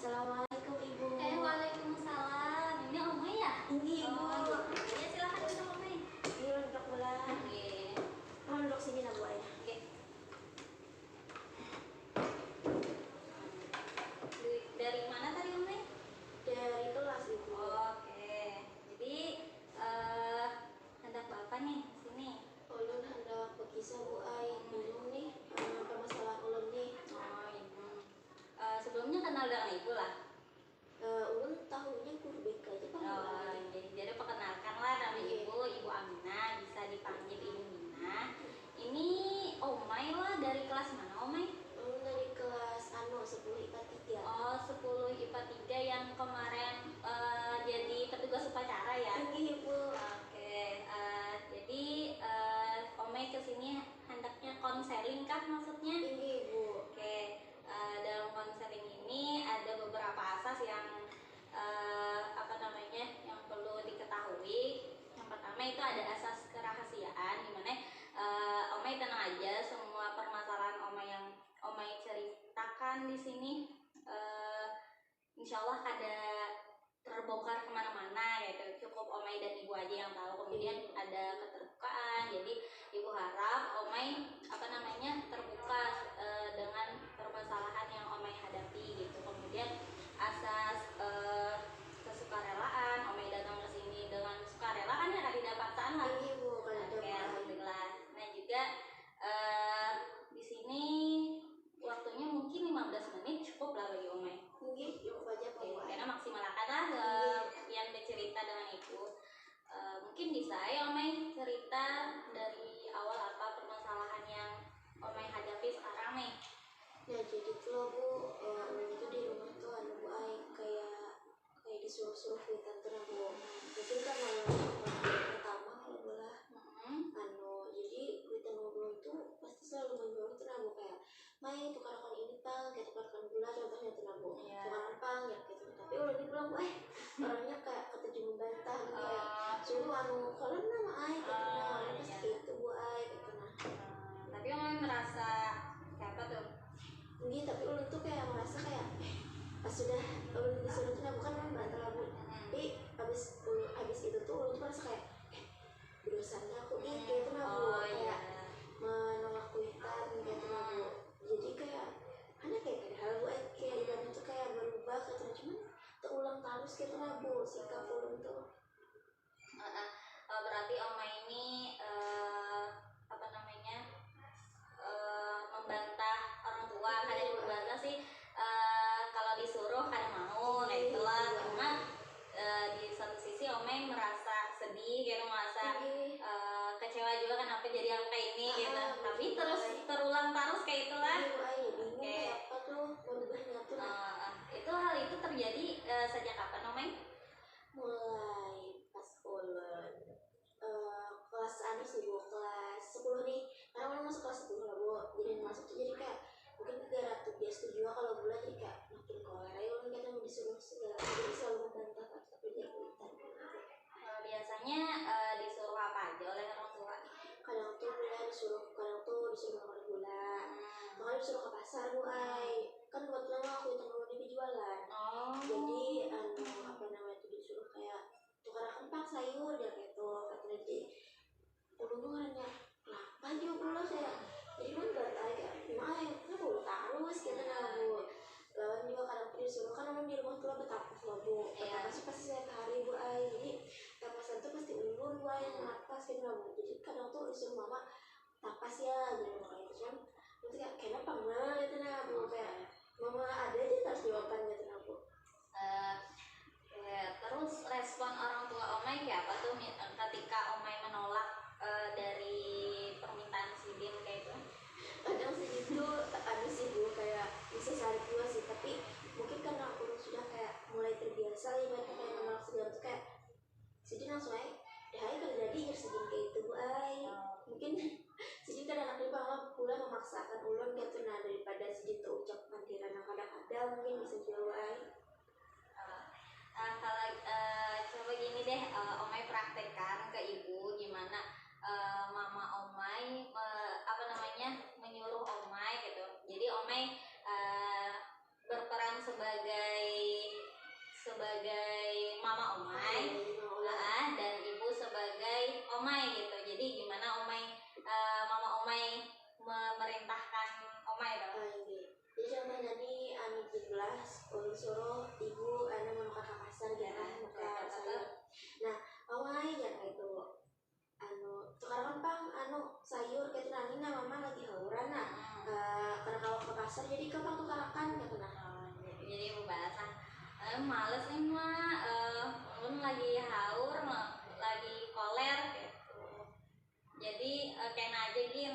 Assalamualaikum Ibu. Waalaikumsalam. Ini Omay ya? Ini Ibu. Oh, ya silakan duduk Omay. Iya, duduk bola. Oke. Mau duduk sini lah Bu Ayah. Oke. Dari mana tadi Omay? Dari kelas Ibu. Oke. Jadi hendak apa nih sini? Ulun hendak berkisah Bu Ayah. Bingung nih permasalahan ulun nih. Oh ini. Sebelumnya kenal dengan Ibu lah. Ulun tahunya guru BK aja kan. Jadi perkenalkan lah nama Ibu Aminah, bisa dipanggil Ibu Mina. Ini Omay lah, dari kelas mana Omay? Ulun dari kelas 10 IPA 3. Oh, 10 IPA 3 yang kemarin jadi petugas upacara ya? Ini Ibu. Oke, jadi Omay kesini hendaknya konseling kah maksudnya? Ini Ibu. Oke, dalam konseling ini ada beberapa asas yang yang perlu diketahui. Yang pertama itu ada asas kerahasiaan, dimana Omay tenang aja, semua permasalahan Omay yang Omay ceritakan di sini insya Allah ada terbongkar kemana-mana gitu. Cukup Omay dan Ibu aja yang tahu. Kemudian ada keterbukaan, jadi Ibu harap Omay terbuka dengan permasalahan yang Omay hadapi gitu. Kemudian asas kesukarelaan, Omay datang ke sini dengan sukarela kan ya, didapatkan lah. Ini Ibu kan ada. Oke, alhamdulillah. Nah juga di sini waktunya mungkin 15 menit cukup lah bagi Omay. Mungkin cukup aja Pak Bu Ayah. Karena maksimalkan lah yang bercerita dengan Ibu. Mungkin bisa ya Omay cerita dari awal apa permasalahan yang Omay hadapi sekarang nih. Ya jadi tuh Bu, itu di rumah tuh Bu Ayah kayak disuruh-suruh kuitan tuh Bu. Mungkin kan pertama kalau bola jadi kuitan ngobrol tuh pasti selalu menyuruh tuh Bu, kayak main tukarkan ini pang, kayak tukarkan gula contohnya tuh Bu. Tukarkan pang ya gitu. Tapi udah dibilang Bu, orangnya kayak ketujuh membantah gitu, kayak suruh kalau nama Ayah gitu, pasti gitu Bu Ayah gitu nah. Tapi Omay merasa kayak apa tuh? Enggak, tapi ulun tuh kayak merasa kayak pas sudah ulun disuruh tuh bukan membantah Bu. Tapi abis itu tuh ulun tuh merasa kayak dosanya aku gitu nah Bu, kayak menolak kuitan gitu nah Bu. Jadi kayak ada kayak hal Bu kayak ibaratnya tuh kayak berubah gitu, cuman terulang terus gitu nah Bu sikap ulun tuh. Berarti Omay ini membantah orang tua. Kadang membantah sih kalau disuruh kadang mau kayak itulah. Cuma di satu sisi Omay merasa sedih gitu, merasa kecewa juga kenapa jadi yang kayak ini gitu. Tapi terus terulang terus kayak itulah. Oke. Apa tuh berubahnya tuh? Itu hal itu terjadi sejak kapan Omay? Mulai pas ulun kelas sih Bu, kelas 10 nih. Karena ulun masuk kelas 10 lah Bu. Jadi masuk tuh jadi kayak mungkin gara tugas juga kalau bulan jadi kayak makin kolera ya ulun kadang disuruh segala, jadi selalu membantah tapi dia kuitan. Biasanya disuruh apa aja oleh orang tua? Kadang tuh disuruh makan gula, kadang disuruh ke pasar Bu Ay. Kan kebetulan aku itu mau jualan. Jadi itu disuruh kayak tukarkan pak sayur ya gitu, katanya. Jadi ulun tuh nanya kenapa juga gula kayak jadi kan gak tahu kayak gimana ya gula terus gitu nah Bu. Lawan juga kadang disuruh kan di rumah tuh betapas lah Bu. Betapas pasti setiap hari Bu Ay. Jadi tapasan tuh pasti ulun Bu Ay yang napas gitu lah Bu. Jadi kadang tuh disuruh mama tapas ya gitu kayak itu kan. Nanti kayak kenapa nggak gitu nah Bu, kayak mama ada aja harus jawaban gitu nah Bu. Terus respon orang tua Omay kayak apa tuh ketika Omay menolak dari permintaan Sidin kayak itu? Kadang sih itu ada sih Bu, kayak bisa saling dua sih, tapi mungkin karena aku sudah kayak mulai terbiasa ya mereka kayak menolak segala tuh kayak Sidin langsung aja kalau jadi harus Sidin kayak itu Bu Ay. Mungkin Sidin kan anak lima pula memaksakan ulun gitu nah, daripada Sidin tuh ucap panggilan yang kadang-kadang mungkin bisa jual Bu Ay. Kalau coba gini deh, Omay praktekkan ke Ibu gimana mama Omay menyuruh Omay gitu. Jadi Omay berperan sebagai lah ulun suruh ibu menukar ke pasar jarang nukar sayur. Nah omai jarang itu tukaran pang sayur kayak nani nah mama lagi hauran nah karena kalau ke pasar jadi gampang tukarakan gitu nah. Jadi bahasa males nih mah ulun lagi haur lagi koler gitu. Jadi kena aja gin.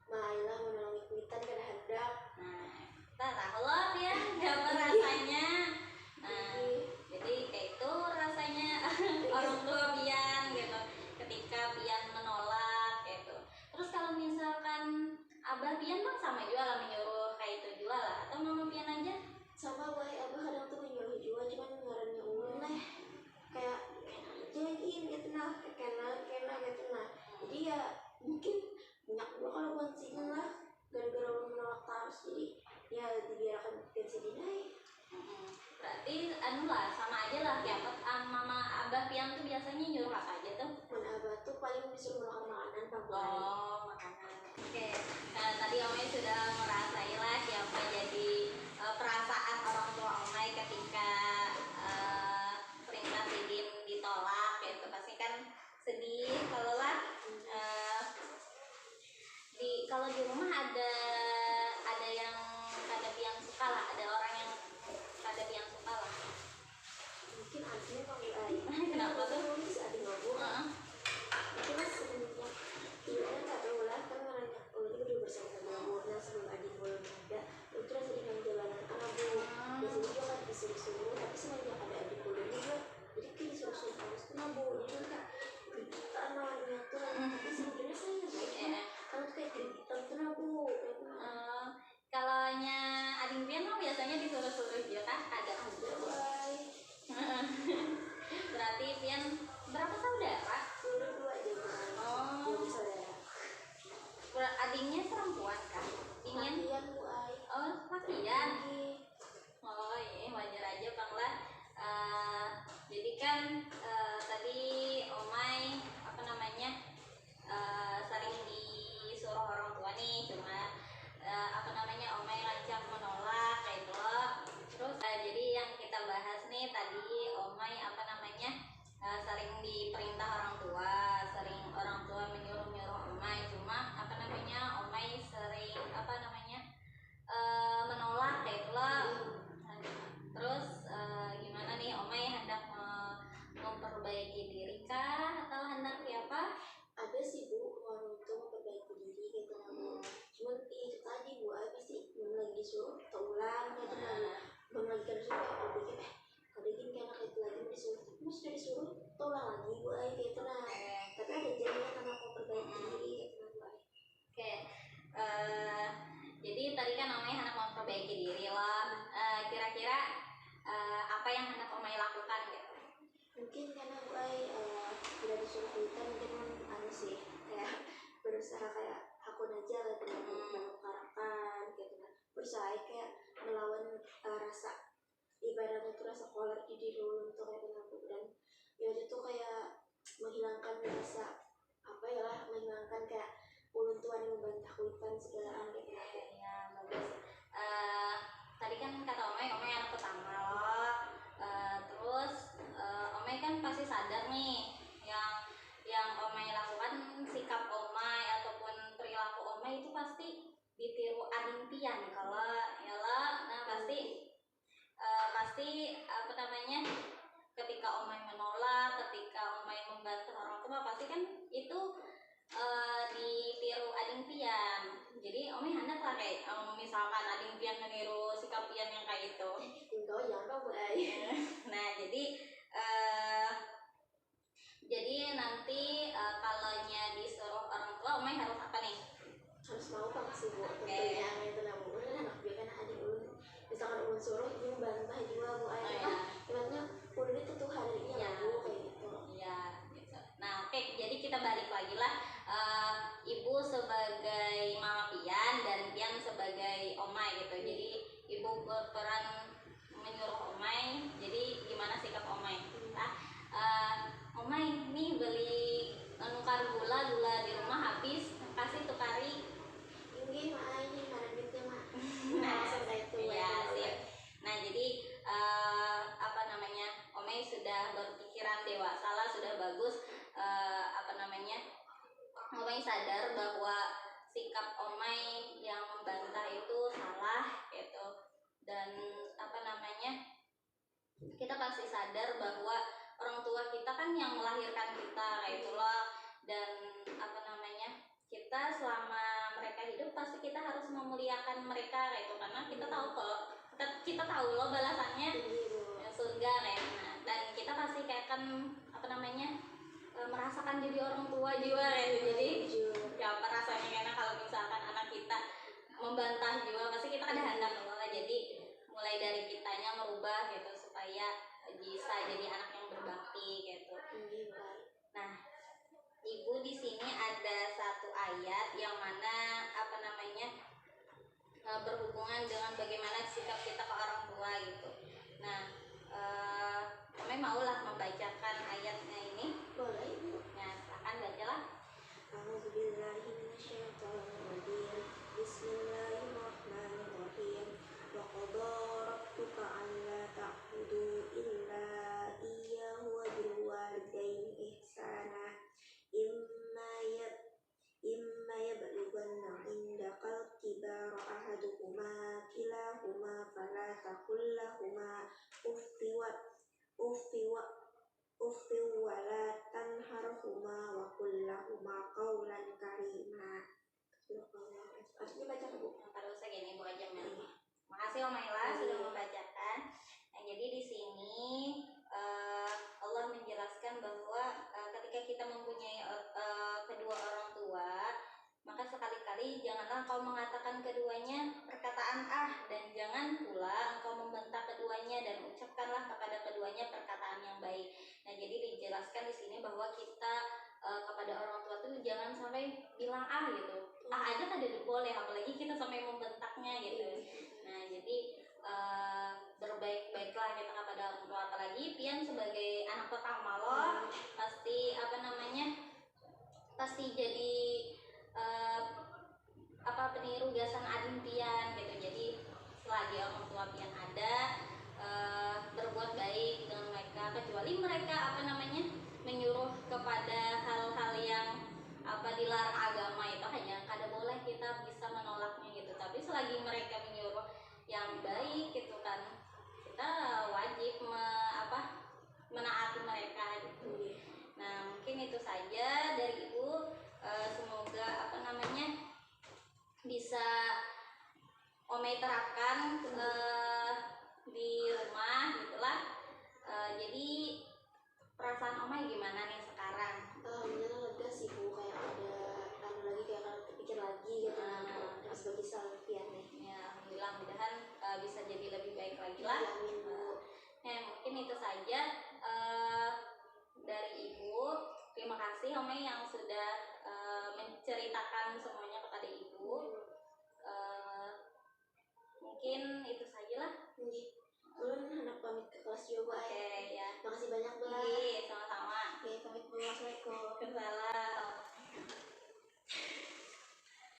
Mailah menolongi kuitan kada hendak. Nah, tahu loh ya apa rasanya. Nah, jadi kayak itu rasanya orang tua pian gitu. Ketika pian menolak gitu. Terus kalau misalkan abah pian mah sama juga lah menyuruh kayak itu juga lah atau mama pian aja? Sama bae abah kadang tuh menyuruh juga cuman ngarannya ulun lah kayak jadiin gitu nah kena gitu nah. Jadi ya mungkin banyak juga kalau buat sini lah gara-gara ulun menolak terus jadi ya dibiarkan sedih deh. Berarti lah sama aja lah ya mama abah pian tuh biasanya nyuruh apa aja tuh? Mana abah tuh paling disuruh makan makanan bang. Makanan. Oke. Nah, tadi Omai sudah merasai lah siapa jadi perasaan orang tua Omai ketika perintah Sidin ditolak gitu. Pasti kan sedih kalau lah kalau di rumah ada yang kada pian suka lah, ada orang yang kada pian suka lah. Mungkin adiknya bang Kenapa tuh? Adik ngabur. Mungkin mas sebenarnya ibunya nggak tahu lah kan orangnya ulun itu udah bersama ngabur sebelum adik ulun ada itu rasa di jalanan ngabur. Biasanya juga kan disuruh-suruh tapi semenjak ada adik ulun juga jadi kayak disuruh-suruh harus ngabur. Jadi kan kayak namanya tuh tapi sebenarnya saya baik kalau kayak kreditan tuh ngabur. Kalau nya adik pian mah biasanya disuruh-suruh juga kan ada. Berarti pian berapa saudara? Dua aja kan. Dua saudara. Adiknya perempuan kan? Ingin? Lakian. Oh iya wajar aja bang lah. Jadi kan tadi Omai apa namanya sering disuruh orang tua nih cuma apa namanya Omai lancang menolak kayak itu loh. Terus jadi yang kita bahas nih tadi Omai apa namanya sering diperintah orang tua, sering orang tua menyuruh Omai cuma apa namanya Omai sering apa namanya menolak kayak itu loh. Terus gimana nih Omai hendak memperbaiki diri kah atau hendak apa? Ada sih bu orang itu memperbaiki diri gitu namun cuman itu tadi bu pasti belum lagi disuruh ulang gitu belum lagi kan suruh kalau bikin kalau bikin kayak anak itu lagi disuruh tapi sudah disuruh ulang lagi bu gitu nah tapi ada jadinya karena mau perbaiki diri gitu nah bu. Oke. Jadi tadi kan Omai hendak memperbaiki diri lah. Kira-kira apa yang hendak Omai lakukan gitu? Mungkin karena bu tidak disuruh kita mungkin sih kayak berusaha kayak aku aja lah mengutarakan gitu kan berusaha kayak melawan rasa ibaratnya itu rasa kolot di diri ulun tuh kayak aku dan ya itu tuh kayak menghilangkan rasa apa ya lah menghilangkan kayak ulun tuan yang membantah kuitan segalaan gitu ya bagus. Tadi kan kata Omai anak pertama loh. Terus Omai kan pasti sadar nih yang Omai lakukan sikap Omai ataupun perilaku Omai itu pasti ditiru ading pian kalau yalah nah pasti apa namanya ketika Omai menolak, ketika Omai membantah orang tua pasti kan itu ditiru ading pian. Jadi Omai hendak lah kayak misalkan ading pian meniru sikap pian yang kayak itu. Nah jadi nanti kalaunya disuruh orang tua Omai harus apa nih? Harus mau pak sih bu tentunya itu namun anak dia kan adik ulun misalkan ulun suruh ibu membantah juga bu ibaratnya ulun itu tuh hari ini bu kayak gitu. Iya gitu. Nah oke jadi kita balik lagi lah ibu sebagai mama pian dan pian sebagai Omai kita pasti sadar bahwa orang tua kita kan yang melahirkan kita kayak itulah, dan apa namanya, kita selama mereka hidup pasti kita harus memuliakan mereka kayak itu, karena kita tahu kok kita tahu loh balasannya surga kayak nah, dan kita pasti kayak kan apa namanya merasakan jadi orang tua juga kayak gitu. Jadi ya apa rasanya karena kalau misalkan anak kita membantah juga pasti kita ada hendak loh. Jadi mulai dari kitanya merubah gitu supaya bisa jadi anak yang berbakti gitu. Nah, Ibu di sini ada satu ayat yang mana apa namanya berhubungan dengan bagaimana sikap kita ke orang tua gitu. Nah, kami maulah membacakan ayatnya ini. Boleh Ibu. Ya, silakan bacalah. A'udzubillahiminasyaitonirrajim. Bismillahirrahmanirrahim. Wa qadaa rabbuka alla ta'budu illa iyyahu wa bil walidayni ihsana. Imma yablughanna 'indakal kibara ahaduhuma kilahuma fala taqul lahumā uffi wa la tanharhuma wa qul lahumā qawlan karīmā. Artinya baca Bu. Kalau saya gini Bu aja ya. Makasih Om Maila sudah membacakan. Nah, jadi di sini Allah menjelaskan bahwa ketika kita mempunyai kedua orang tua, maka sekali-kali janganlah engkau mengatakan keduanya perkataan dan jangan pula engkau membentak keduanya, dan ucapkanlah kepada keduanya perkataan yang baik. Nah, jadi dijelaskan di sini bahwa kita kepada orang tua tuh jangan sampai bilang gitu. Aja kan tidak boleh, apalagi kita sampai membentaknya gitu. Nah, jadi berbaik-baiklah kita kepada orang tua, apalagi pian sebagai anak pertama loh pasti apa namanya pasti jadi peniru gasan adin pian gitu. Jadi selagi orang tua pian ada berbuat baik dengan mereka, kecuali mereka apa namanya menyuruh kepada hal-hal yang dilarang agama, itu hanya kada boleh kita bisa menolaknya gitu. Tapi selagi mereka menyuruh yang baik gitu kan, kita wajib menaati mereka gitu. Nah, mungkin itu saja dari Ibu. Semoga apa namanya bisa Omei terapkan di rumah gitulah. Jadi perasaan Omei gimana nih sekarang? Alhamdulillah lega sih Bu, kayak ada lagi, kayak kalau terpikir lagi gitu sebagai salvian nih. Ya, alhamdulillah, mudahan bisa jadi lebih baik lagi lah. Amin Bu. Ya, mungkin itu saja dari Ibu. Terima kasih Omei yang sudah menceritakan semuanya.